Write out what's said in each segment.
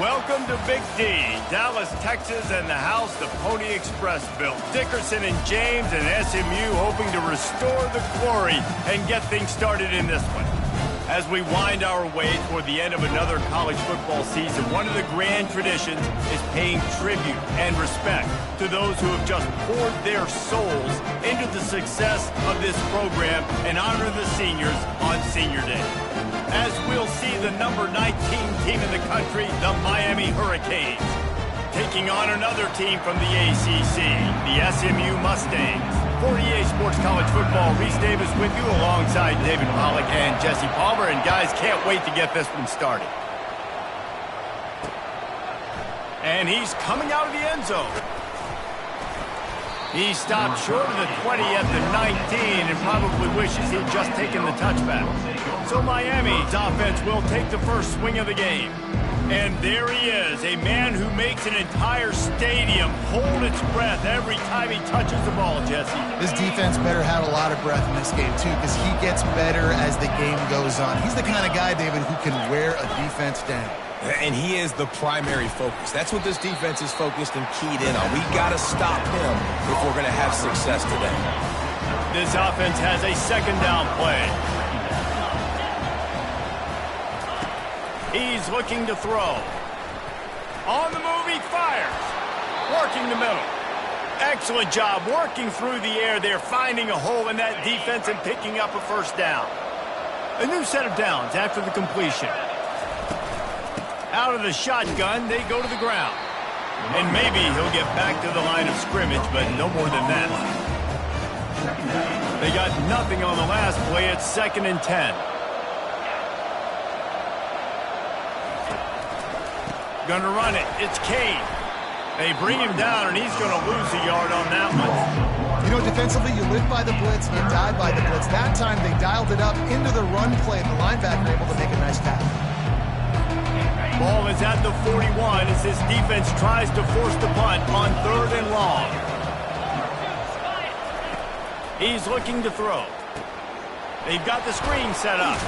Welcome to Big D, Dallas, Texas, and the house the Pony Express built. Dickerson and James and SMU hoping to restore the glory and get things started in this one. As we wind our way toward the end of another college football season, one of the grand traditions is paying tribute and respect to those who have just poured their souls into the success of this program and honor the seniors on Senior Day. As we'll see the number 19 team in the country, the Miami Hurricanes, taking on another team from the ACC, the SMU Mustangs. For EA Sports College Football, Reese Davis with you alongside David Pollack and Jesse Palmer. And guys, can't wait to get this one started. And he's coming out of the end zone. He stopped short of the 20 at the 19 and probably wishes he'd just taken the touchback. So Miami's offense will take the first swing of the game. And there he is, a man who makes an entire stadium hold its breath every time he touches the ball, Jesse. This defense better have a lot of breath in this game, too, because he gets better as the game goes on. He's the kind of guy, David, who can wear a defense down. And he is the primary focus. That's what this defense is focused and keyed in on. We got to stop him if we're going to have success today. This offense has a second down play. He's looking to throw. On the move, he fires. Working the middle. Excellent job working through the air there, finding a hole in that defense and picking up a first down. A new set of downs after the completion. Out of the shotgun, they go to the ground. And maybe he'll get back to the line of scrimmage, but no more than that. They got nothing on the last play. It's 2nd and 10. Gonna run it. It's Kane. They bring him down, and he's gonna lose a yard on that one. You know, defensively, you live by the blitz, you die by the blitz. That time, they dialed it up into the run play, and the linebacker able to make a nice tackle. Ball is at the 41 as this defense tries to force the punt on 3rd and long. He's looking to throw. They've got the screen set up.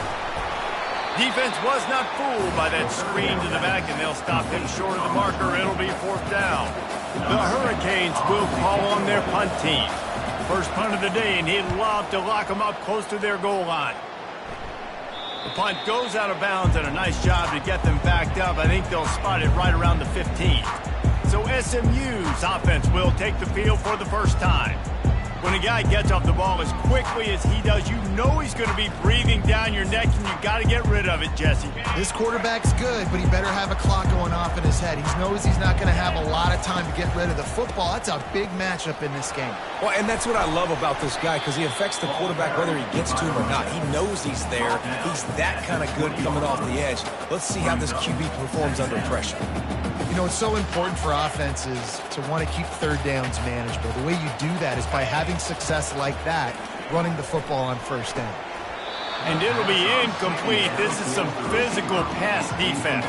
Defense was not fooled by that screen to the back, and they'll stop him short of the marker. It'll be 4th down. The Hurricanes will call on their punt team. First punt of the day, and he'd love to lock them up close to their goal line. The punt goes out of bounds, and a nice job to get them backed up. I think they'll spot it right around the 15. So SMU's offense will take the field for the first time. When a guy gets off the ball as quickly as he does, you know he's going to be breathing down your neck, and you got to get rid of it, Jesse. This quarterback's good, but he better have a clock going off in his head. He knows he's not going to have a lot of time to get rid of the football. That's a big matchup in this game. Well, and that's what I love about this guy, because he affects the quarterback whether he gets to him or not. He knows he's there. He's that kind of good coming off the edge. Let's see how this QB performs under pressure. You know, it's so important for offenses to want to keep 3rd downs manageable. The way you do that is by having success like that, running the football on 1st down. And it'll be incomplete. This is some physical pass defense.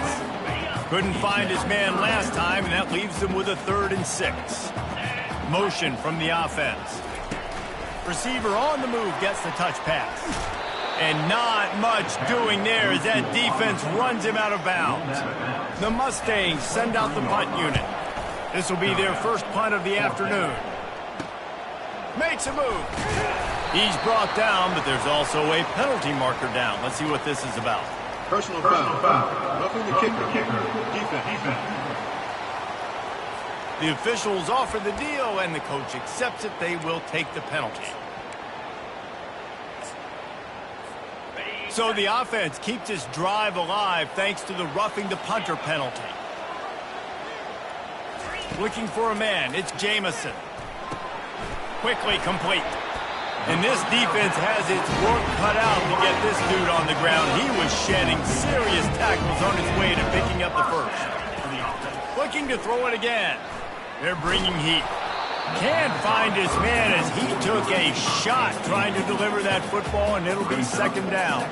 Couldn't find his man last time, and that leaves them with a 3rd and 6. Motion from the offense. Receiver on the move gets the touch pass. And not much doing there as that defense runs him out of bounds. The Mustangs send out the punt unit. This will be their first punt of the afternoon. Makes a move. He's brought down, but there's also a penalty marker down. Let's see what this is about. Personal foul. Roughing the kicker. Defense. The officials offer the deal, and the coach accepts it. They will take the penalty. So the offense keeps this drive alive thanks to the roughing the punter penalty. Looking for a man. It's Jamison. Quickly complete. And this defense has its work cut out to get this dude on the ground. He was shedding serious tackles on his way to picking up the first. Looking to throw it again. They're bringing heat. Can't find his man as he took a shot trying to deliver that football, and it'll be 2nd down.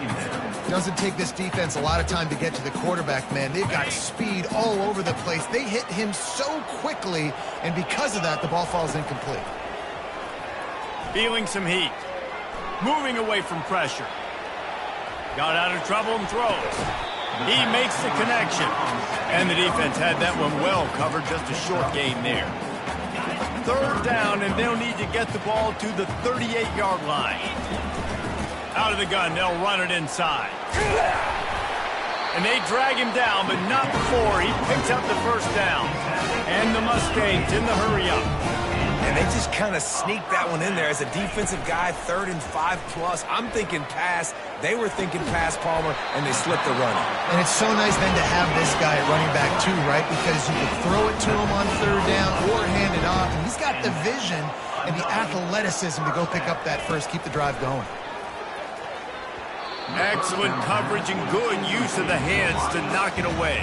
Doesn't take this defense a lot of time to get to the quarterback, man. They've got speed all over the place. They hit him so quickly, and because of that, the ball falls incomplete. Feeling some heat. Moving away from pressure. Got out of trouble and throws. He makes the connection. And the defense had that one well covered, just a short gain there. Third down, and they'll need to get the ball to the 38-yard line. Out of the gun, they'll run it inside. And they drag him down, but not before he picks up the first down. And the Mustangs in the hurry-up. And they just kind of sneaked that one in there as a defensive guy, 3rd and 5+. I'm thinking pass. They were thinking pass, Palmer, and they slipped the run. And it's so nice then to have this guy at running back too, right? Because you can throw it to him on 3rd down or hand it off. And he's got the vision and the athleticism to go pick up that first, keep the drive going. Excellent coverage and good use of the hands to knock it away.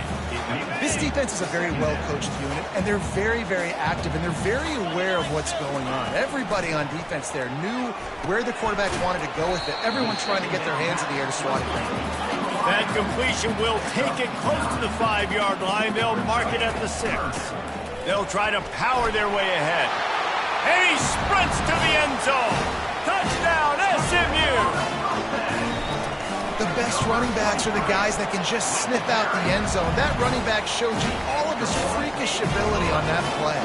This defense is a very well-coached unit, and they're very, very active, and they're very aware of what's going on. Everybody on defense there knew where the quarterback wanted to go with it. Everyone trying to get their hands in the air to swat it down. That completion will take it close to the 5-yard line. They'll mark it at the 6. They'll try to power their way ahead. And he sprints to the end zone. Touchdown, SMU! The best running backs are the guys that can just sniff out the end zone. That running back showed you all of his freakish ability on that play.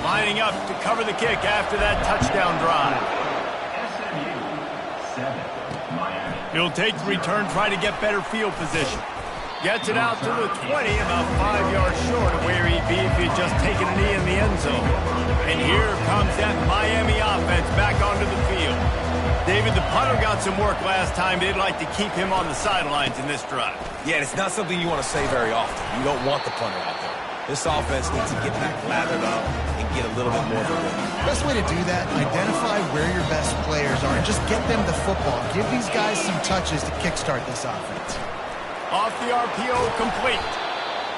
Lining up to cover the kick after that touchdown drive. He'll take the return, try to get better field position. Gets it out to the 20, about 5 yards short of where he'd be if he'd just taken a knee in the end zone. And here comes that Miami offense back onto the field. David, the punter got some work last time. They'd like to keep him on the sidelines in this drive. Yeah, it's not something you want to say very often. You don't want the punter out there. This offense needs to get back lathered up and get a little bit more of a rhythm. Best way to do that, identify where your best players are and just get them the football. Give these guys some touches to kickstart this offense. Off the RPO, complete.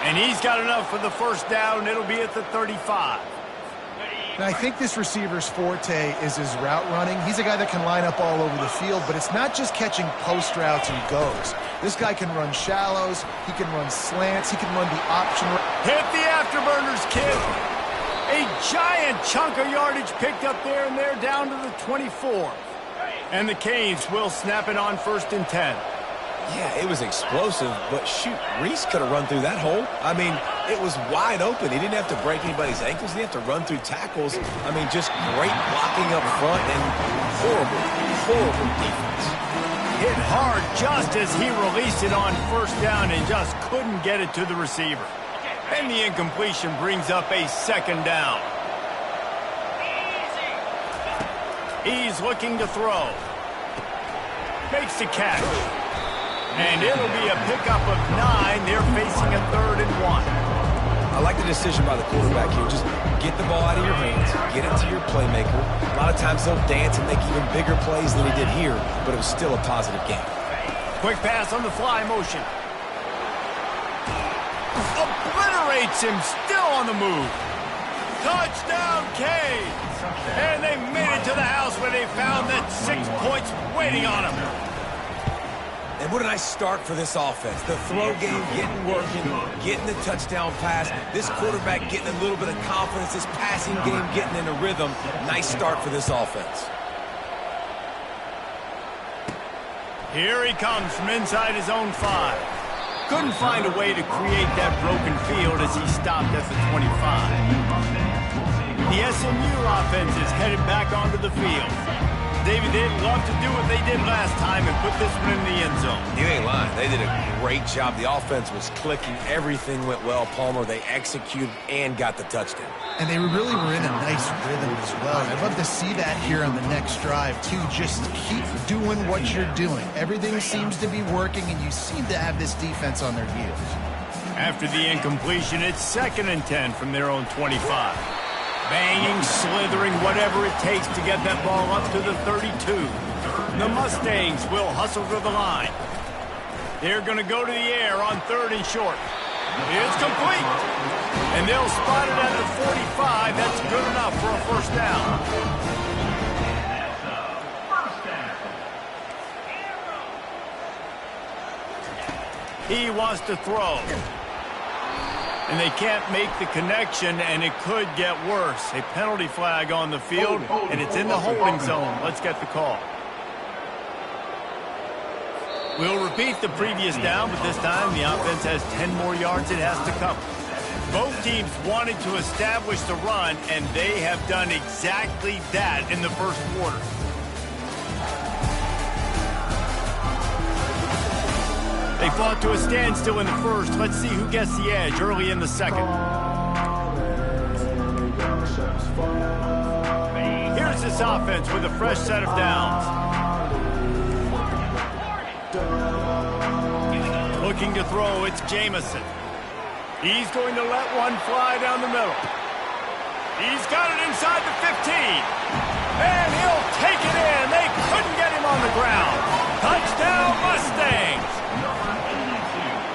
And he's got enough for the first down. It'll be at the 35. And I think this receiver's forte is his route running. He's a guy that can line up all over the field, but it's not just catching post routes and goes. This guy can run shallows, he can run slants, he can run the option. Hit the afterburners, kid. A giant chunk of yardage picked up there, and they're down to the 24. And the Canes will snap it on 1st and 10. Yeah, it was explosive, but shoot, Reese could have run through that hole. I mean, it was wide open. He didn't have to break anybody's ankles. He didn't have to run through tackles. I mean, just great blocking up front and horrible defense. Hit hard just as he released it on 1st down and just couldn't get it to the receiver. And the incompletion brings up a 2nd down. He's looking to throw. Makes the catch. And it'll be a pickup of 9. They're facing a 3rd and 1. I like the decision by the quarterback here. Just get the ball out of your hands, get it to your playmaker. A lot of times they'll dance and make even bigger plays than he did here, but it was still a positive game. Quick pass on the fly motion. Obliterates him, still on the move. Touchdown, Canes! And they made it to the house where they found that 6 points waiting on them. And what a nice start for this offense. The throw game getting working, getting the touchdown pass. This quarterback getting a little bit of confidence. This passing game getting in a rhythm. Nice start for this offense. Here he comes from inside his own 5. Couldn't find a way to create that broken field as he stopped at the 25. The SMU offense is headed back onto the field. David, they'd love to do what they did last time and put this one in the end zone. You ain't lying. They did a great job. The offense was clicking. Everything went well, Palmer. They executed and got the touchdown. And they really were in a nice rhythm as well. I'd love to see that here on the next drive, too. Just keep doing what you're doing. Everything seems to be working, and you seem to have this defense on their heels. After the incompletion, it's 2nd and 10 from their own 25. Banging, slithering, whatever it takes to get that ball up to the 32. The Mustangs will hustle to the line. They're going to go to the air on 3rd and short. It's complete. And they'll spot it at the 45. That's good enough for a 1st down. He wants to throw. And they can't make the connection, and it could get worse. A penalty flag on the field, and it's in the holding zone. Let's get the call. We'll repeat the previous down, but this time the offense has 10 more yards it has to cover. Both teams wanted to establish the run, and they have done exactly that in the first quarter. They fought to a standstill in the first. Let's see who gets the edge early in the second. Here's this offense with a fresh set of downs. Looking to throw, it's Jamison. He's going to let one fly down the middle. He's got it inside the 15. And he'll take it in. They couldn't get him on the ground. Touchdown, Mustangs.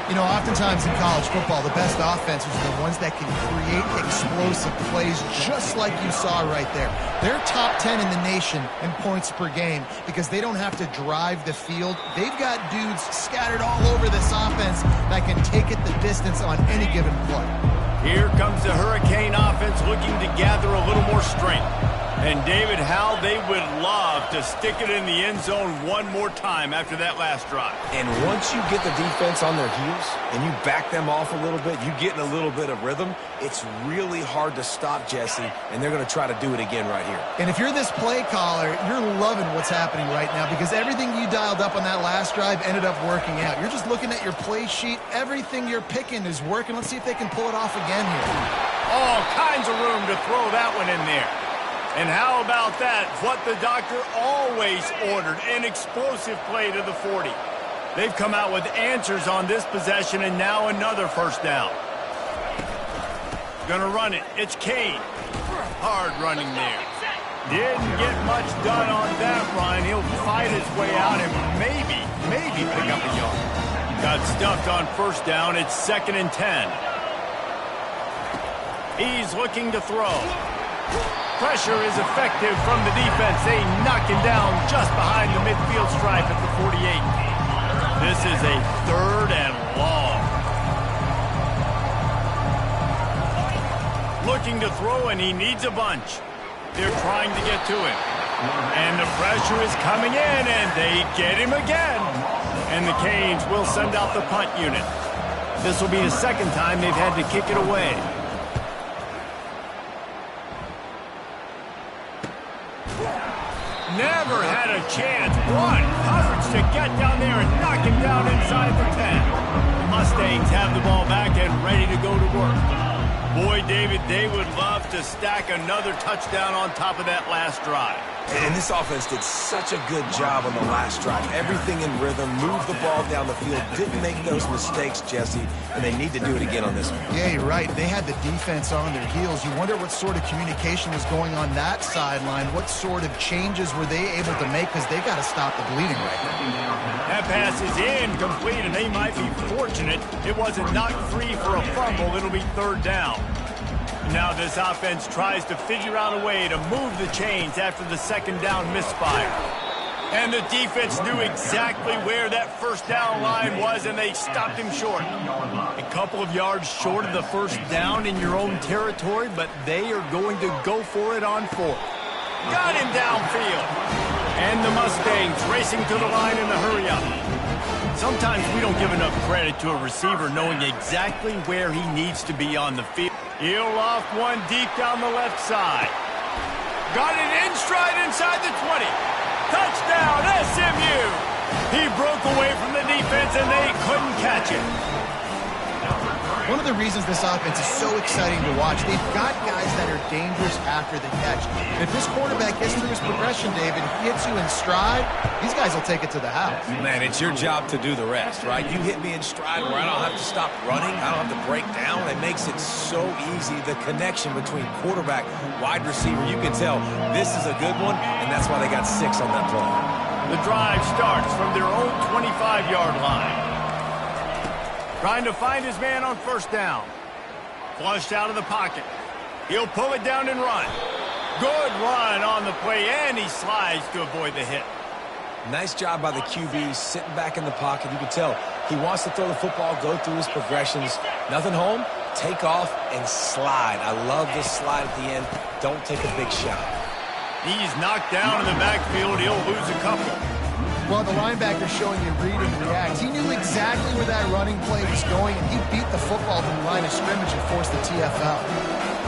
You know, oftentimes in college football, the best offenses are the ones that can create explosive plays just like you saw right there. They're top 10 in the nation in points per game because they don't have to drive the field. They've got dudes scattered all over this offense that can take it the distance on any given play. Here comes the Hurricane offense looking to gather a little more strength. And David, how they would love to stick it in the end zone one more time after that last drive. And once you get the defense on their heels and you back them off a little bit, you get in a little bit of rhythm, it's really hard to stop, Jesse, and they're going to try to do it again right here. And if you're this play caller, you're loving what's happening right now because everything you dialed up on that last drive ended up working out. You're just looking at your play sheet. Everything you're picking is working. Let's see if they can pull it off again here. All kinds of room to throw that one in there. And how about that? What the doctor always ordered, an explosive play to the 40. They've come out with answers on this possession, and now another first down. Gonna run it. It's Kane. Hard running there. Didn't get much done on that run. He'll fight his way out and maybe pick up a yard. Got stuffed on first down. It's 2nd and 10. He's looking to throw. Pressure is effective from the defense. They knock him down just behind the midfield stripe at the 48. This is a 3rd and long. Looking to throw, and he needs a bunch. They're trying to get to him. And the pressure is coming in, and they get him again. And the Canes will send out the punt unit. This will be the 2nd time they've had to kick it away. Never had a chance. One coverage to get down there and knock him down inside the 10. The Mustangs have the ball back and ready to go to work. Boy, David, they would love to stack another touchdown on top of that last drive. And this offense did such a good job on the last drive. Everything in rhythm, moved the ball down the field, didn't make those mistakes, Jesse, and they need to do it again on this one. Yeah, you're right. They had the defense on their heels. You wonder what sort of communication was going on that sideline. What sort of changes were they able to make because they got to stop the bleeding right now. That pass is incomplete, and they might be fortunate it wasn't knocked free for a fumble. It'll be 3rd down. Now this offense tries to figure out a way to move the chains after the 2nd down misfire. And the defense knew exactly where that first down line was, and they stopped him short. A couple of yards short of the first down in your own territory, but they are going to go for it on 4th. Got him downfield. And the Mustangs racing to the line in the hurry-up. Sometimes we don't give enough credit to a receiver knowing exactly where he needs to be on the field. He'll loft one deep down the left side. Got it in stride inside the 20. Touchdown, SMU! He broke away from the defense, and they couldn't catch it. One of the reasons this offense is so exciting to watch, they've got guys that are dangerous after the catch. And if this quarterback gets through his progression, David, he hits you in stride, these guys will take it to the house. Man, it's your job to do the rest, right? You hit me in stride where I don't have to stop running, I don't have to break down. It makes it so easy, the connection between quarterback, wide receiver. You can tell this is a good one, and that's why they got 6 on that play. The drive starts from their own 25-yard line. Trying to find his man on first down. Flushed out of the pocket. He'll pull it down and run. Good run on the play, and he slides to avoid the hit. Nice job by the QB, sitting back in the pocket. You can tell he wants to throw the football, go through his progressions. Nothing home, take off, and slide. I love this slide at the end. Don't take a big shot. He's knocked down in the backfield. He'll lose a couple. Well, the linebacker showing you read and react. He knew exactly where that running play was going, and he beat the football to the line of scrimmage and forced the TFL.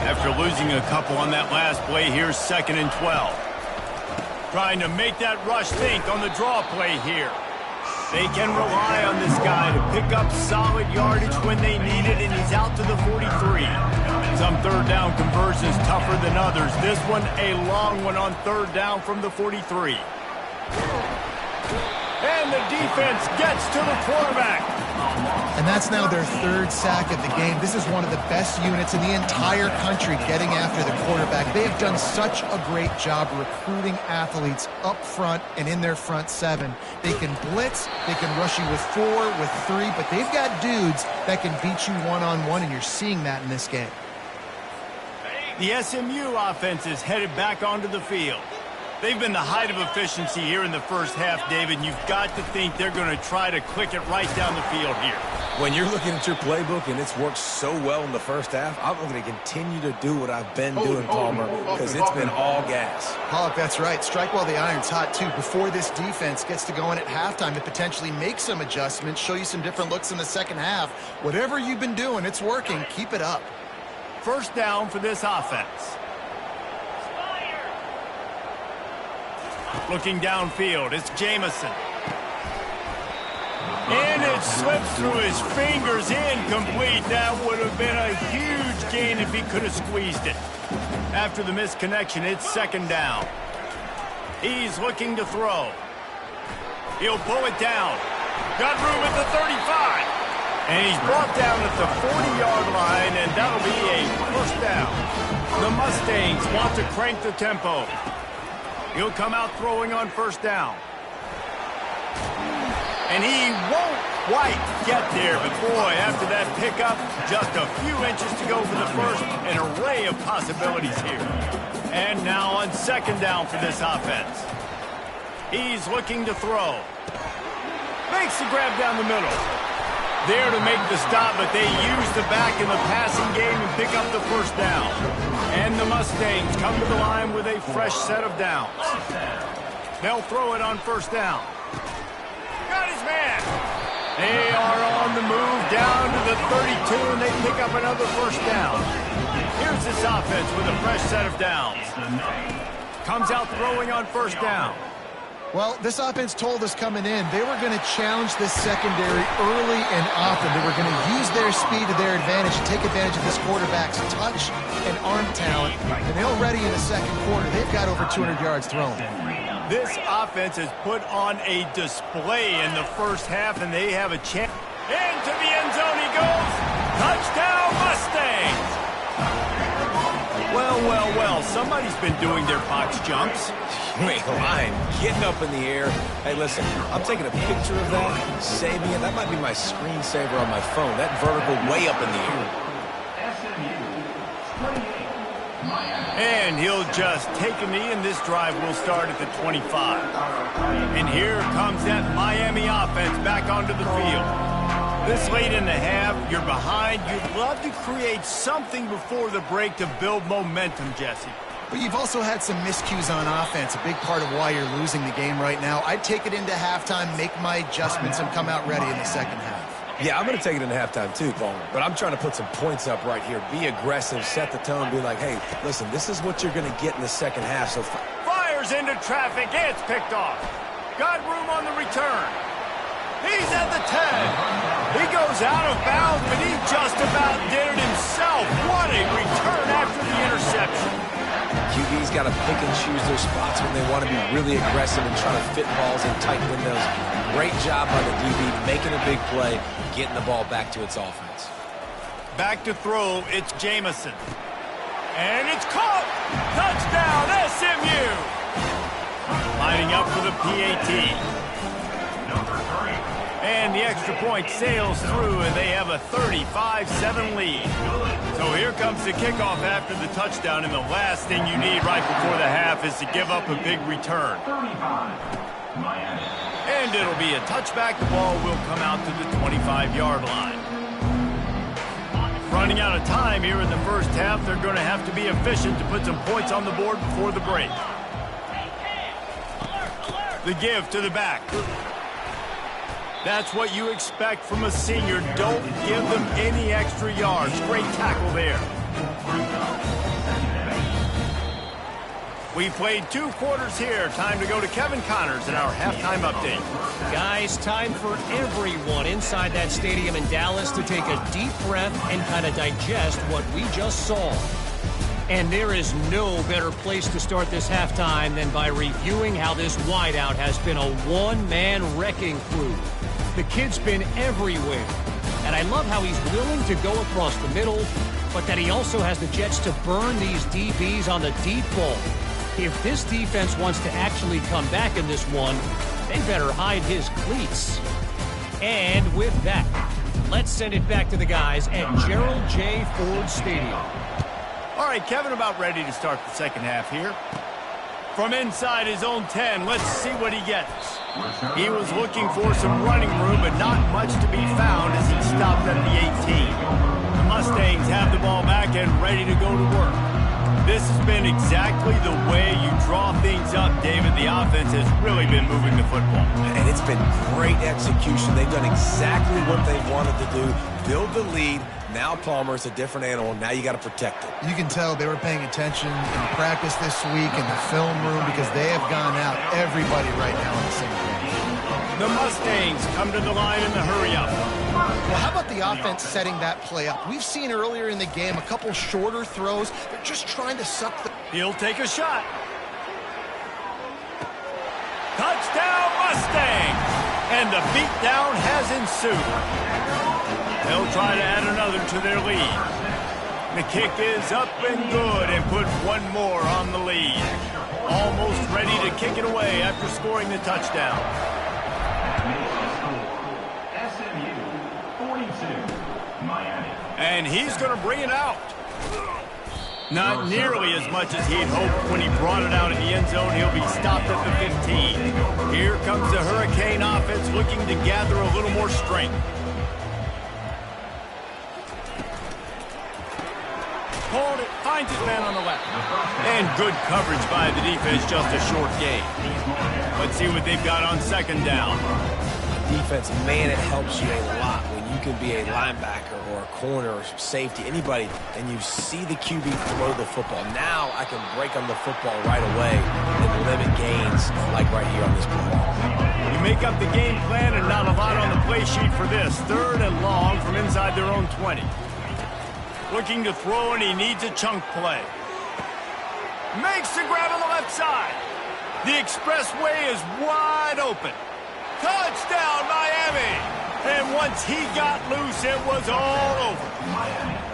After losing a couple on that last play, here's 2nd and 12. Trying to make that rush think on the draw play here. They can rely on this guy to pick up solid yardage when they need it, and he's out to the 43. Some third down conversions tougher than others. This one, a long one on 3rd down from the 43. And the defense gets to the quarterback. And that's now their 3rd sack of the game. This is one of the best units in the entire country getting after the quarterback. They have done such a great job recruiting athletes up front and in their front 7. They can blitz, they can rush you with 4, with 3, but they've got dudes that can beat you one-on-one, and you're seeing that in this game. The SMU offense is headed back onto the field. They've been the height of efficiency here in the first half, David, and you've got to think they're going to try to click it right down the field here. When you're looking at your playbook and it's worked so well in the first half, I'm going to continue to do what I've been doing, Palmer, because it's been all gas. Pollock, that's right. Strike while the iron's hot, too. Before this defense gets to going at halftime to potentially make some adjustments, show you some different looks in the second half. Whatever you've been doing, it's working. Keep it up. 1st down for this offense. Looking downfield, it's Jamison. And it slips through his fingers, incomplete. That would have been a huge gain if he could have squeezed it. After the misconnection, it's 2nd down. He's looking to throw. He'll pull it down. Got room at the 35. And he's brought down at the 40-yard line, and that'll be a 1st down. The Mustangs want to crank the tempo. He'll come out throwing on 1st down. And he won't quite get there, but boy, after that pickup, just a few inches to go for the first. An array of possibilities here. And now on 2nd down for this offense. He's looking to throw. Makes the grab down the middle. There to make the stop, but they use the back in the passing game and pick up the 1st down. And the Mustangs come to the line with a fresh set of downs. They'll throw it on 1st down. Got his man. They are on the move down to the 32, and they pick up another 1st down. Here's this offense with a fresh set of downs. Comes out throwing on 1st down. Well, this offense told us coming in they were going to challenge this secondary early and often. They were going to use their speed to their advantage and take advantage of this quarterback's touch and arm talent. And already in the 2nd quarter, they've got over 200 yards thrown. This offense has put on a display in the first half, and they have a chance. Into the end zone he goes. Touchdown, Mustangs! Well, somebody's been doing their box jumps. You ain't lying. Getting up in the air. Hey, listen, I'm taking a picture of that, saving it. That might be my screensaver on my phone. That vertical way up in the air. And he'll just take a knee, and this drive will start at the 25. And here comes that Miami offense back onto the field. This late in the half, you're behind. You'd love to create something before the break to build momentum, Jesse. But you've also had some miscues on offense, a big part of why you're losing the game right now. I'd take it into halftime, make my adjustments, and come out ready in the second half. Yeah, I'm going to take it into halftime too, Palmer. But I'm trying to put some points up right here. Be aggressive, set the tone, be like, hey, listen, this is what you're going to get in the second half. So fires into traffic. It's picked off. Got room on the return. He's at the 10. He goes out of bounds, but he just about did it himself. What a return after the interception. QB's got to pick and choose their spots when they want to be really aggressive and try to fit balls in tight windows. Great job by the DB making a big play, getting the ball back to its offense. Back to throw, it's Jamison. And it's caught! Touchdown, SMU! Lining up for the PAT. And the extra point sails through, and they have a 35-7 lead. So here comes the kickoff after the touchdown, and the last thing you need right before the half is to give up a big return. And it'll be a touchback. The ball will come out to the 25-yard line. Running out of time here in the first half, they're going to have to be efficient to put some points on the board before the break. The give to the back. That's what you expect from a senior. Don't give them any extra yards. Great tackle there. We played 2 quarters here. Time to go to Kevin Connors in our halftime update. Guys, time for everyone inside that stadium in Dallas to take a deep breath and kind of digest what we just saw. And there is no better place to start this halftime than by reviewing how this wideout has been a one-man wrecking crew. The kid's been everywhere. And I love how he's willing to go across the middle, but that he also has the Jets to burn these DBs on the deep ball. If this defense wants to actually come back in this one, they better hide his cleats. And with that, let's send it back to the guys at Gerald J. Ford Stadium. All right, Kevin about ready to start the second half here. From inside his own 10, let's see what he gets. He was looking for some running room, but not much to be found as he stopped at the 18. The Mustangs have the ball back and ready to go to work. This has been exactly the way you draw things up, David. The offense has really been moving the football. And it's been great execution. They've done exactly what they wanted to do. Build the lead. Now Palmer's a different animal. Now you got to protect it. You can tell they were paying attention in practice this week in the film room because they have gone out everybody right now on the same page. The Mustangs come to the line in the hurry-up. Well, how about the offense setting that play up? We've seen earlier in the game a couple shorter throws. They're just trying to suck the... He'll take a shot. Touchdown, Mustangs! And the beatdown has ensued. They'll try to add another to their lead. The kick is up and good and put one more on the lead. Almost ready to kick it away after scoring the touchdown. And he's going to bring it out. Not nearly as much as he'd hoped when he brought it out in the end zone. He'll be stopped at the 15. Here comes the Hurricane offense looking to gather a little more strength. Hold it, finds his man on the left. And good coverage by the defense, just a short gain. Let's see what they've got on second down. Defense, man, it helps you a lot when you can be a linebacker or a corner or safety, anybody, and you see the QB throw the football. Now I can break on the football right away and limit gains like right here on this play. You make up the game plan and not a lot on the play sheet for this. 3rd and long from inside their own 20. Looking to throw, and he needs a chunk play. Makes the grab on the left side. The expressway is wide open. Touchdown, Miami! And once he got loose, it was all over.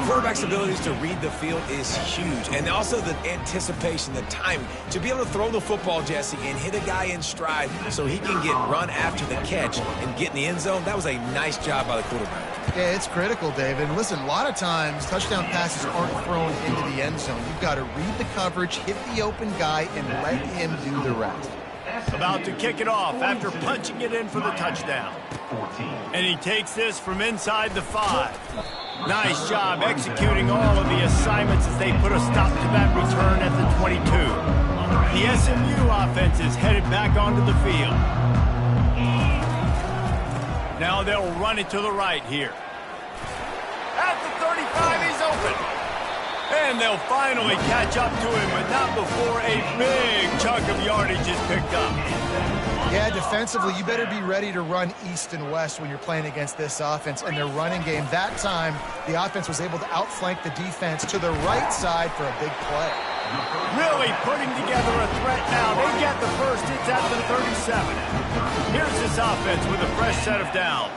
Quarterback's abilities to read the field is huge. And also the anticipation, the timing. To be able to throw the football, Jesse, and hit a guy in stride so he can get run after the catch and get in the end zone, that was a nice job by the quarterback. Yeah, it's critical, David. And listen, a lot of times touchdown passes aren't thrown into the end zone. You've got to read the coverage, hit the open guy, and let him do the rest. About to kick it off after punching it in for the touchdown. And he takes this from inside the 5. Nice job executing all of the assignments as they put a stop to that return at the 22. The SMU offense is headed back onto the field. Now they'll run it to the right here. At the 35, he's open. And they'll finally catch up to him, but not before a big chunk of yardage is picked up. Yeah, defensively, you better be ready to run east and west when you're playing against this offense and their running game. That time, the offense was able to outflank the defense to the right side for a big play. Really putting together a threat now. They get the first. It's at the 37. Here's this offense with a fresh set of downs.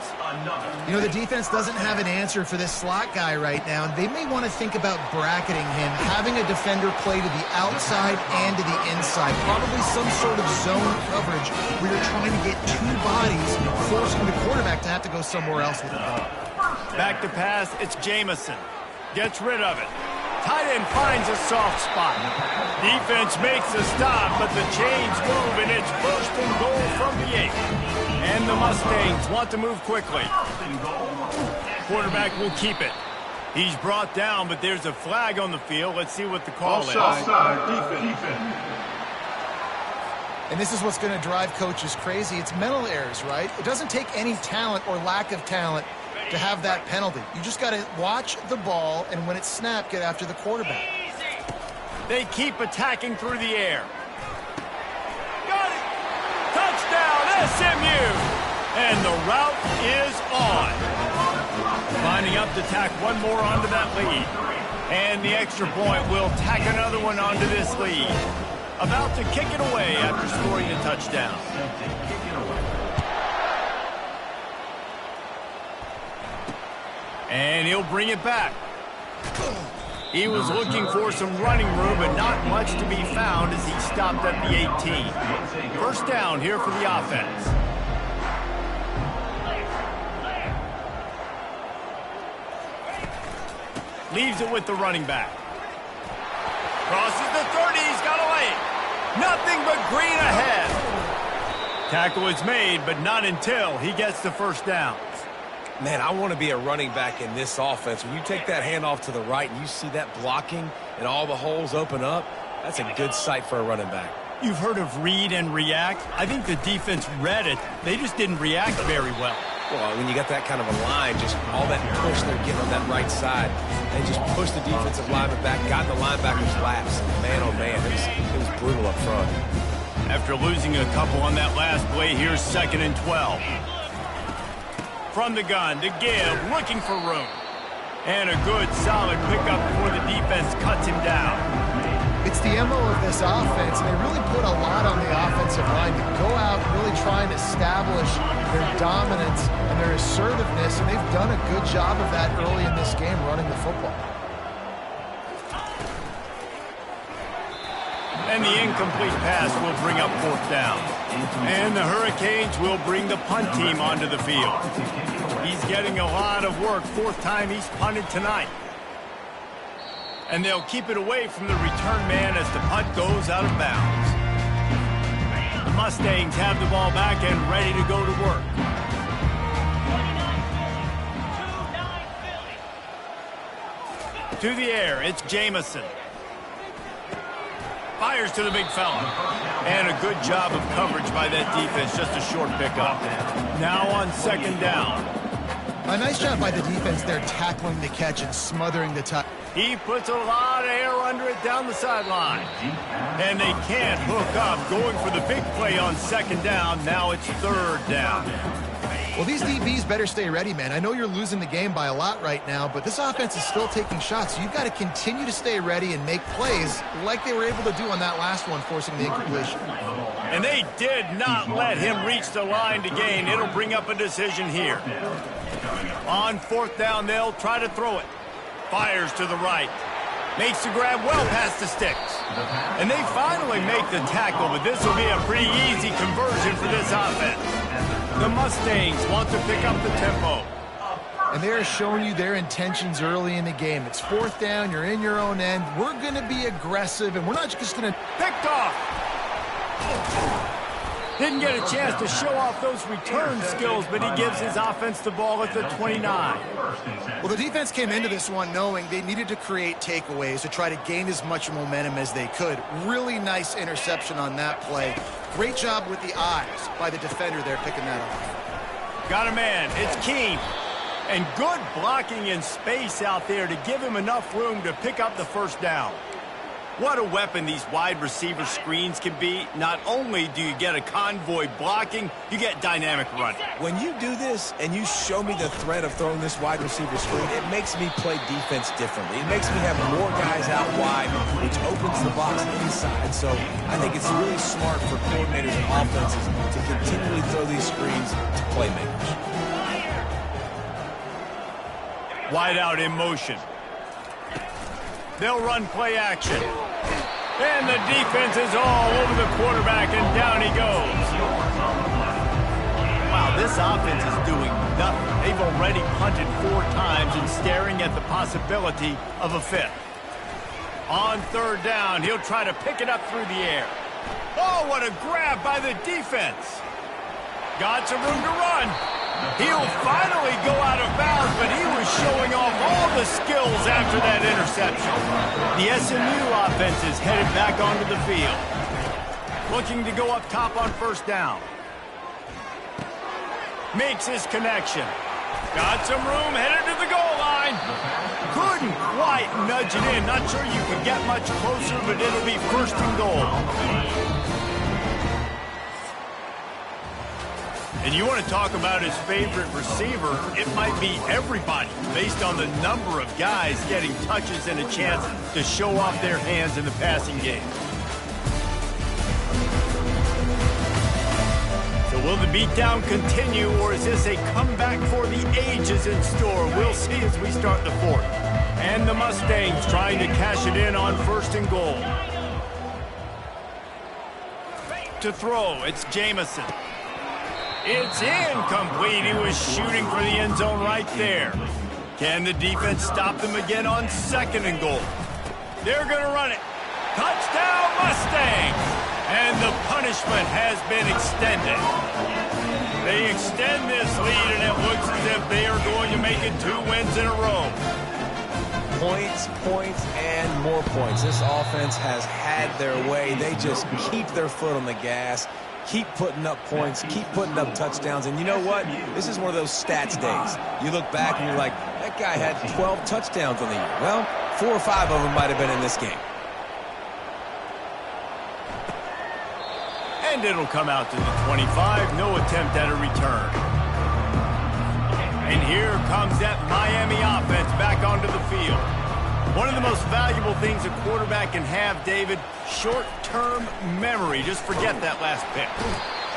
You know, the defense doesn't have an answer for this slot guy right now. They may want to think about bracketing him, having a defender play to the outside and to the inside. Probably some sort of zone coverage where you're trying to get 2 bodies, forcing the quarterback to have to go somewhere else with the ball. Back to pass, it's Jamison. Gets rid of it. Tight end finds a soft spot. Defense makes a stop, but the chains move, and it's 1st and goal from the 8. And the Mustangs want to move quickly. Quarterback will keep it. He's brought down, but there's a flag on the field. Let's see what the call is. Offside defense. And this is what's going to drive coaches crazy. It's mental errors, right? It doesn't take any talent or lack of talent to have that penalty. You just got to watch the ball, and when it's snapped, get after the quarterback. They keep attacking through the air. Got it! Touchdown, SMU! And the route is on. Lining up to tack one more onto that lead. And the extra point will tack another one onto this lead. About to kick it away after scoring a touchdown. And he'll bring it back. He was looking for some running room, but not much to be found as he stopped at the 18. First down here for the offense. Leaves it with the running back. Crosses the 30, he's got a lane. Nothing but green ahead. Tackle is made, but not until he gets the first down. Man, I want to be a running back in this offense. When you take that handoff to the right and you see that blocking and all the holes open up, that's a good sight for a running back. You've heard of read and react. I think the defense read it. They just didn't react very well. Well, when you got that kind of a line, just all that push they're getting on that right side, they just pushed the defensive lineman back, got in the linebacker's laps. Man, oh man, it was brutal up front. After losing a couple on that last play, here's 2nd and 12. From the gun to give, looking for room. And a good, solid pickup before the defense cuts him down. It's the MO of this offense, and they really put a lot on the offensive line to go out really trying to establish their dominance and their assertiveness, and they've done a good job of that early in this game running the football. And the incomplete pass will bring up 4th down. And the Hurricanes will bring the punt team onto the field. He's getting a lot of work. 4th time he's punted tonight. And they'll keep it away from the return man as the punt goes out of bounds. The Mustangs have the ball back and ready to go to work. To the air, it's Jamison. Fires to the big fella. And a good job of coverage by that defense, just a short pickup. Now on 2nd down. A nice job by the defense there tackling the catch and smothering the touch. He puts a lot of air under it down the sideline. And they can't hook up, going for the big play on 2nd down. Now it's 3rd down. Well, these DBs better stay ready, man. I know you're losing the game by a lot right now, but this offense is still taking shots. So you've got to continue to stay ready and make plays like they were able to do on that last one, forcing the incompletion. And they did not let him reach the line to gain. It'll bring up a decision here. On 4th down, they'll try to throw it. Fires to the right. Makes the grab well past the sticks. And they finally make the tackle, but this will be a pretty easy conversion for this offense. The Mustangs want to pick up the tempo. And they are showing you their intentions early in the game. It's 4th down, you're in your own end. We're going to be aggressive, and we're not just going to... Picked off! Didn't get a chance to show off those return skills, but he gives his offense the ball at the 29. Well, the defense came into this one knowing they needed to create takeaways to try to gain as much momentum as they could. Really nice interception on that play. Great job with the eyes by the defender there picking that off. Got a man. It's Keene. And good blocking in space out there to give him enough room to pick up the 1st down. What a weapon these wide receiver screens can be. Not only do you get a convoy blocking, you get dynamic running. When you do this and you show me the threat of throwing this wide receiver screen, it makes me play defense differently. It makes me have more guys out wide, which opens the box inside. So I think it's really smart for coordinators and offenses to continually throw these screens to playmakers. Wide out in motion. They'll run play action. And the defense is all over the quarterback, and down he goes. Wow, this offense is doing nothing. They've already punted 4 times and staring at the possibility of a 5th. On 3rd down, he'll try to pick it up through the air. Oh, what a grab by the defense. Got some room to run. He'll finally go out of bounds, but he was showing off all the skills after that interception. The SMU offense is headed back onto the field. Looking to go up top on first down. Makes his connection. Got some room, headed to the goal line. Couldn't quite nudge it in. Not sure you could get much closer, but it'll be first and goal. And you want to talk about his favorite receiver, it might be everybody, based on the number of guys getting touches and a chance to show off their hands in the passing game. So will the beatdown continue, or is this a comeback for the ages in store? We'll see as we start the fourth. And the Mustangs trying to cash it in on first and goal. To throw, it's Jamison. It's incomplete. He was shooting for the end zone right there. Can the defense stop them again on second and goal? They're going to run it. Touchdown, Mustangs! And the punishment has been extended. They extend this lead, and it looks as if they are going to make it 2 wins in a row. Points, points, and more points. This offense has had their way. They just keep their foot on the gas, keep putting up points, keep putting up touchdowns. And you know what? This is one of those stats days. You look back and you're like, that guy had 12 touchdowns on the year. Well, 4 or 5 of them might have been in this game. And it'll come out to the 25. No attempt at a return. And here comes that Miami offense back onto the field. One of the most valuable things a quarterback can have, David, short-term memory. Just forget that last pick.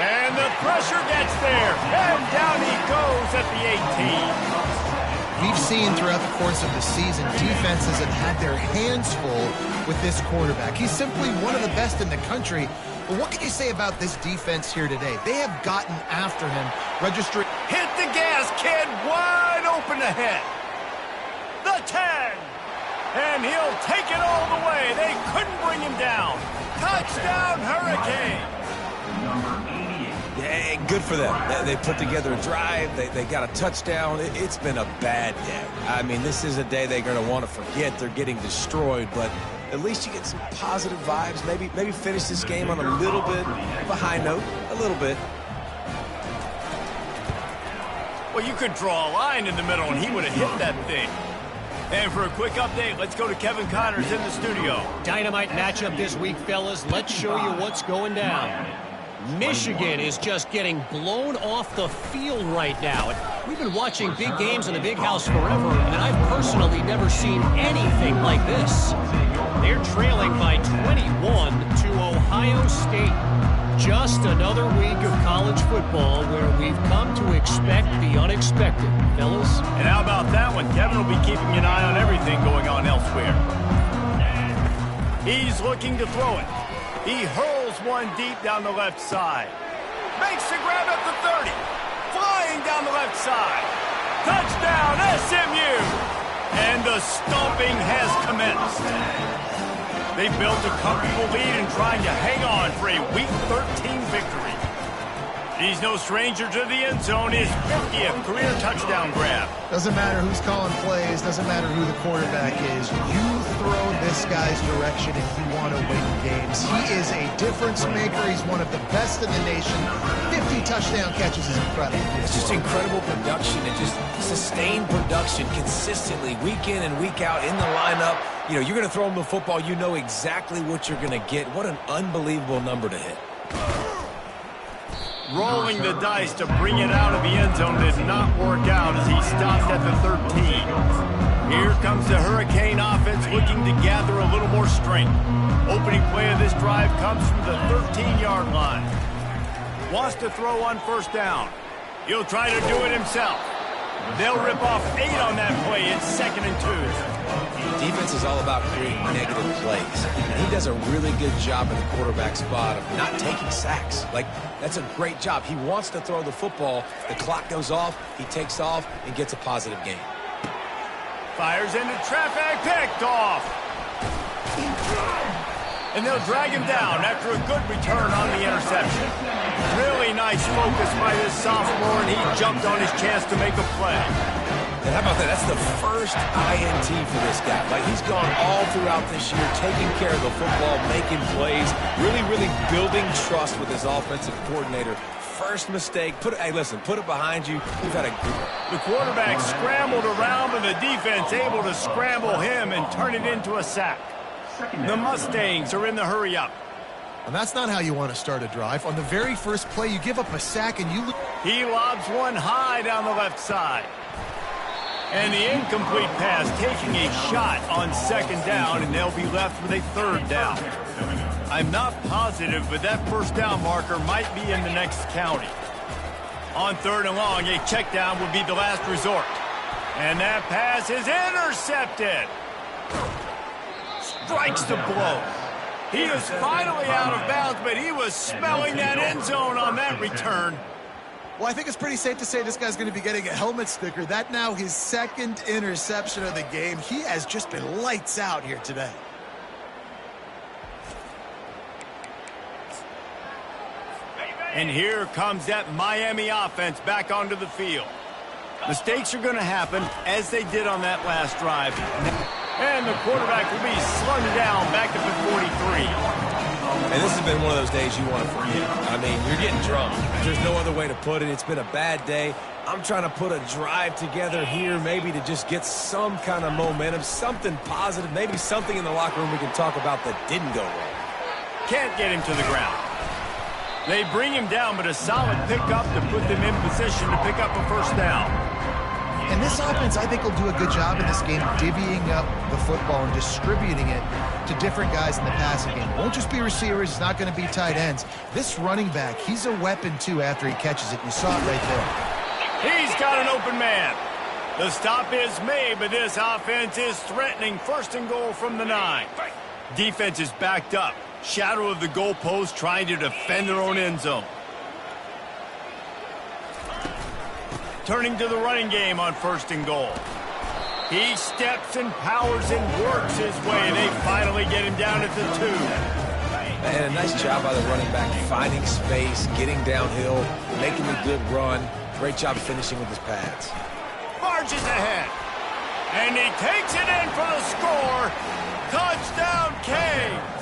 And the pressure gets there. And down he goes at the 18. We've seen throughout the course of the season, defenses have had their hands full with this quarterback. He's simply one of the best in the country. But what can you say about this defense here today? They have gotten after him, registering. Hit the gas, kid. Wide open ahead. The 10. And he'll take it all the way. They couldn't bring him down. Touchdown, Hurricane. Yeah, good for them. They put together a drive. They got a touchdown. It's been a bad day. I mean, this is a day they're going to want to forget. They're getting destroyed, but at least you get some positive vibes. Maybe finish this game on a little bit of a high note. A little bit. Well, you could draw a line in the middle, and he would have hit that thing. And for a quick update, let's go to Kevin Connors in the studio. Dynamite matchup this week, fellas. Let's show you what's going down. Michigan is just getting blown off the field right now. We've been watching big games in the Big House forever, and I've personally never seen anything like this. They're trailing by 21 to Ohio State. Just another week of college football where we've come to expect the unexpected, fellas. And how about that one? Kevin will be keeping an eye on everything going on elsewhere. He's looking to throw it. He hurls one deep down the left side. Makes the grab at the 30. Flying down the left side. Touchdown, SMU! And the stomping has commenced. They built a comfortable lead and trying to hang on for a Week 13 victory. He's no stranger to the end zone. His 50th career touchdown grab. Doesn't matter who's calling plays. Doesn't matter who the quarterback is. You throw this guy's direction if you want to win games. He is a difference maker. He's one of the best in the nation. 50 touchdown catches is incredible. It's just incredible production and just sustained production consistently week in and week out in the lineup. You know, you're going to throw him the football. You know exactly what you're going to get. What an unbelievable number to hit. Rolling the dice to bring it out of the end zone did not work out as he stopped at the 13. Here comes the Hurricane offense looking to gather a little more strength. Opening play of this drive comes from the 13-yard line. Wants to throw on first down. He'll try to do it himself. They'll rip off 8 on that play. It's 2nd and 2. Defense is all about creating negative plays. And he does a really good job in the quarterback spot of not taking sacks. Like, that's a great job. He wants to throw the football. The clock goes off. He takes off and gets a positive gain. Fires into traffic. Picked off. And they'll drag him down after a good return on the interception. Really nice focus by this sophomore, and he jumped on his chance to make a play. And how about that? That's the first INT for this guy. Like, he's gone all throughout this year, taking care of the football, making plays, really, really building trust with his offensive coordinator. First mistake, hey, listen, put it behind you. You've had a good one. The quarterback scrambled around, but the defense able to scramble him and turn it into a sack. The Mustangs are in the hurry-up. And that's not how you want to start a drive. On the very first play, you give up a sack and you... He lobs one high down the left side. And the incomplete pass taking a shot on second down, and they'll be left with a third down. I'm not positive, but that first down marker might be in the next county. On third and long, a check down would be the last resort. And that pass is intercepted. Strikes the blow. He is finally out of bounds, but he was smelling that end zone on that return. Well, I think it's pretty safe to say this guy's going to be getting a helmet sticker. That now his second interception of the game. He has just been lights out here today. And here comes that Miami offense back onto the field. Mistakes are going to happen, as they did on that last drive. And the quarterback will be slung down back at the 43. And this has been one of those days you want to forget. I mean, you're getting drunk. There's no other way to put it. It's been a bad day. I'm trying to put a drive together here maybe to just get some kind of momentum, something positive, maybe something in the locker room we can talk about that didn't go wrong. Can't get him to the ground. They bring him down, but a solid pickup to put them in position to pick up a first down. And this offense, I think, will do a good job in this game divvying up the football and distributing it to different guys in the passing game. It won't just be receivers. It's not going to be tight ends. This running back, he's a weapon, too, after he catches it. You saw it right there. He's got an open man. The stop is made, but this offense is threatening first and goal from the 9. Defense is backed up. Shadow of the goalpost trying to defend their own end zone. Turning to the running game on first and goal. He steps and powers and works his way. They finally get him down at the 2. And a nice job by the running back, finding space, getting downhill, making a good run. Great job finishing with his pads. Marches ahead. And he takes it in for the score. Touchdown, Canes.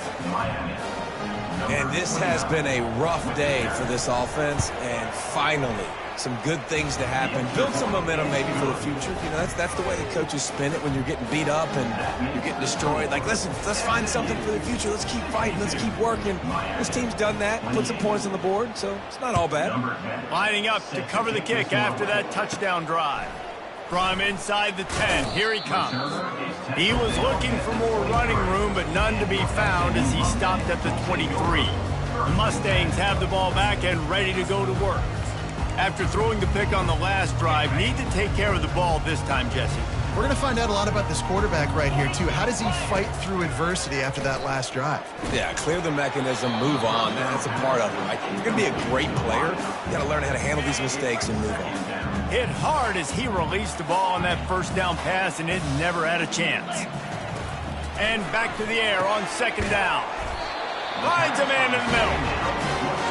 And this has been a rough day for this offense, and finally, some good things to happen. Build some momentum maybe for the future. You know, that's the way the coaches spin it when you're getting beat up and you're getting destroyed. Like, listen, let's find something for the future. Let's keep fighting. Let's keep working. This team's done that, put some points on the board, so it's not all bad. Lining up to cover the kick after that touchdown drive. From inside the 10, here he comes. He was looking for more running room, but none to be found as he stopped at the 23. The Mustangs have the ball back and ready to go to work. After throwing the pick on the last drive, need to take care of the ball this time, Jesse. We're going to find out a lot about this quarterback right here, too. How does he fight through adversity after that last drive? Yeah, clear the mechanism, move on. That's a part of it, right? If you're going to be a great player, you got to learn how to handle these mistakes and move on. Hit hard as he released the ball on that first down pass, and it never had a chance. And back to the air on second down. Finds a man in the middle.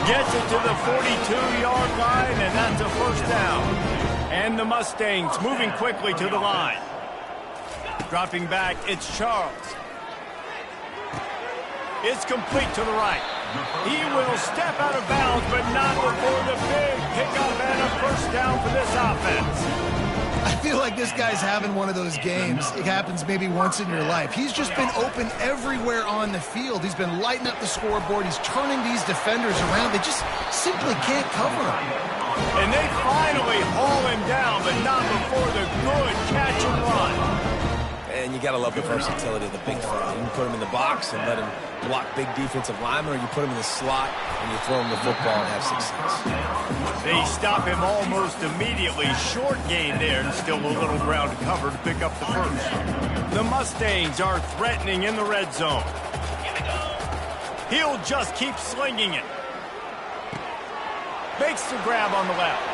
Gets it to the 42-yard line, and that's a first down. And the Mustangs moving quickly to the line. Dropping back, it's Charles. It's complete to the right. He will step out of bounds, but not before the big pickup and a first down for this offense. I feel like this guy's having one of those games. It happens maybe once in your life. He's just been open everywhere on the field. He's been lighting up the scoreboard. He's turning these defenders around. They just simply can't cover him. And they finally haul him down, but not before the good catch and run. And you got to love the versatility of the big fella. You can put him in the box and let him block big defensive linemen, or you put him in the slot and you throw him the football and have success. They stop him almost immediately. Short gain there, and still a little ground to cover to pick up the first. The Mustangs are threatening in the red zone. He'll just keep slinging it. Makes the grab on the left.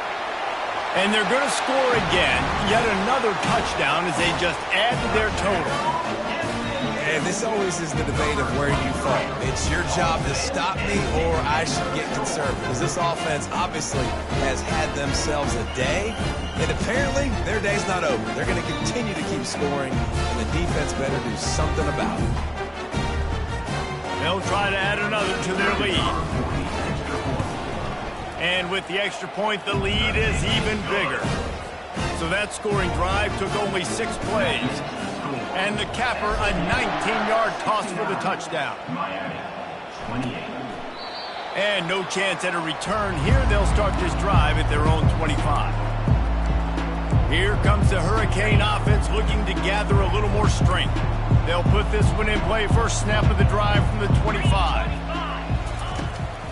And they're going to score again. Yet another touchdown as they just add to their total. And this always is the debate of where you fall. It's your job to stop me or I should get concerned, because this offense obviously has had themselves a day, and apparently their day's not over. They're going to continue to keep scoring, and the defense better do something about it. They'll try to add another to their lead. And with the extra point, the lead is even bigger. So that scoring drive took only 6 plays. And the capper, a 19-yard toss for the touchdown. And no chance at a return here. They'll start this drive at their own 25. Here comes the Hurricane offense looking to gather a little more strength. They'll put this one in play first snap of the drive from the 25.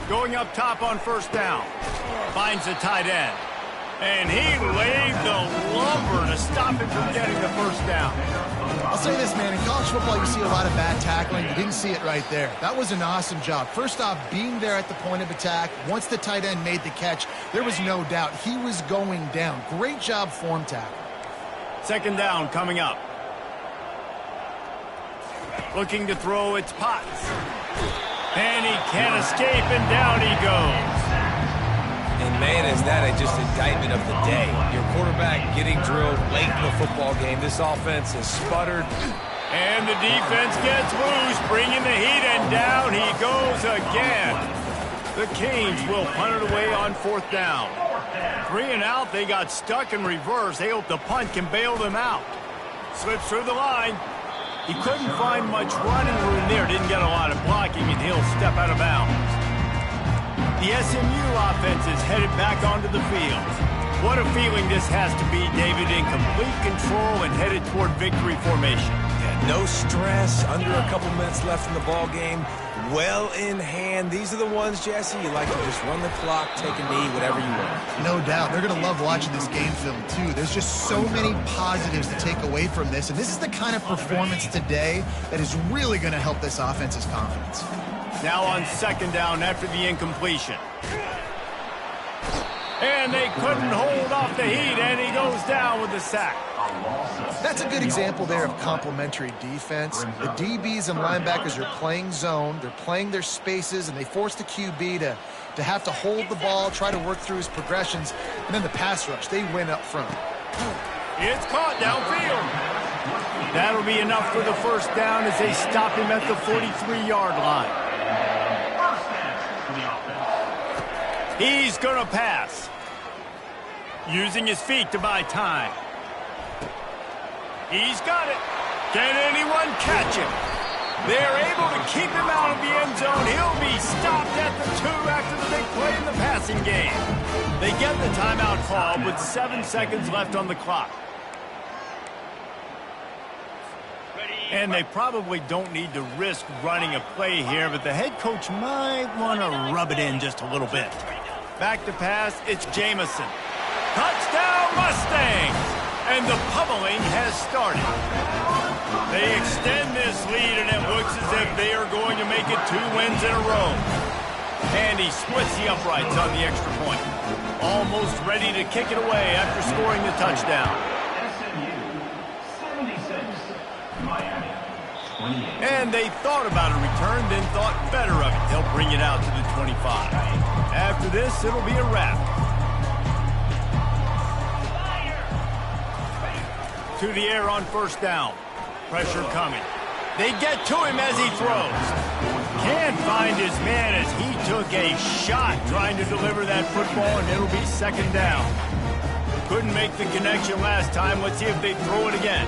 Going up top on first down. Finds the tight end. And he laid the lumber to stop him from getting the first down. I'll say this, man. In college football, you see a lot of bad tackling. You didn't see it right there. That was an awesome job. First off, being there at the point of attack. Once the tight end made the catch, there was no doubt he was going down. Great job form tackle. Second down coming up. Looking to throw, it's Potts. And he can't escape, and down he goes. And man, is that just indictment of the day. Your quarterback getting drilled late in the football game. This offense has sputtered. And the defense gets loose, bringing the heat, and down he goes again. The Canes will punt it away on fourth down. 3 and out, they got stuck in reverse. They hope the punt can bail them out. Slips through the line. He couldn't find much running room there. Didn't get a lot of blocking, and he'll step out of bounds. The SMU offense is headed back onto the field. What a feeling this has to be, David, in complete control and headed toward victory formation. Yeah, no stress, under a couple minutes left in the ball game. Well in hand. These are the ones, Jesse, you like to just run the clock, take a knee, whatever you want. No doubt. They're going to love watching this game film, too. There's just so many positives to take away from this, and this is the kind of performance today that is really going to help this offense's confidence. Now on second down after the incompletion. And they couldn't hold off the heat, and he goes down with the sack. That's a good example there of complementary defense. The DBs and linebackers are playing zone, they're playing their spaces, and they force the QB to have to hold the ball, try to work through his progressions, and then the pass rush, they win up front. It's caught downfield. That'll be enough for the first down as they stop him at the 43-yard line. He's going to pass. Using his feet to buy time. He's got it. Can anyone catch him? They're able to keep him out of the end zone. He'll be stopped at the 2 after the big play in the passing game. They get the timeout call with 7 seconds left on the clock. And they probably don't need to risk running a play here, but the head coach might want to rub it in just a little bit. Back to pass, it's Jamison. Touchdown Mustangs! And the pummeling has started. They extend this lead, and it looks as if they are going to make it 2 wins in a row. And he splits the uprights on the extra point. Almost ready to kick it away after scoring the touchdown. And they thought about a return, then thought better of it. They'll bring it out to the 25. After this, it'll be a wrap. To the air on first down. Pressure coming. They get to him as he throws. Can't find his man as he took a shot trying to deliver that football, and it'll be second down. Couldn't make the connection last time. Let's see if they throw it again.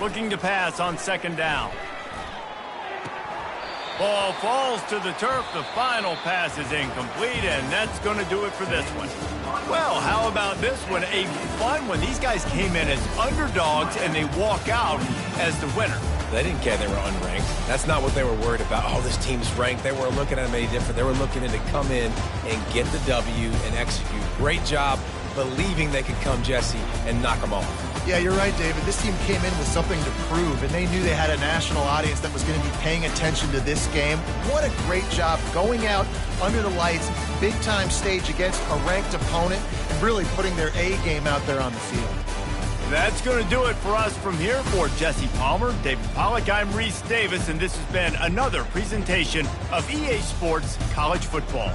Looking to pass on second down. Ball falls to the turf. The final pass is incomplete, and that's going to do it for this one. Well, how about this one? A fun one. These guys came in as underdogs, and they walk out as the winner. They didn't care they were unranked. That's not what they were worried about. Oh, this team's ranked. They weren't looking at them any different. They were looking to come in and get the W and execute. Great job believing they could come, Jesse, and knock them off. Yeah, you're right, David. This team came in with something to prove, and they knew they had a national audience that was going to be paying attention to this game. What a great job going out under the lights, big-time stage against a ranked opponent, and really putting their A game out there on the field. That's going to do it for us from here. For Jesse Palmer, David Pollack, I'm Reese Davis, and this has been another presentation of EA Sports College Football.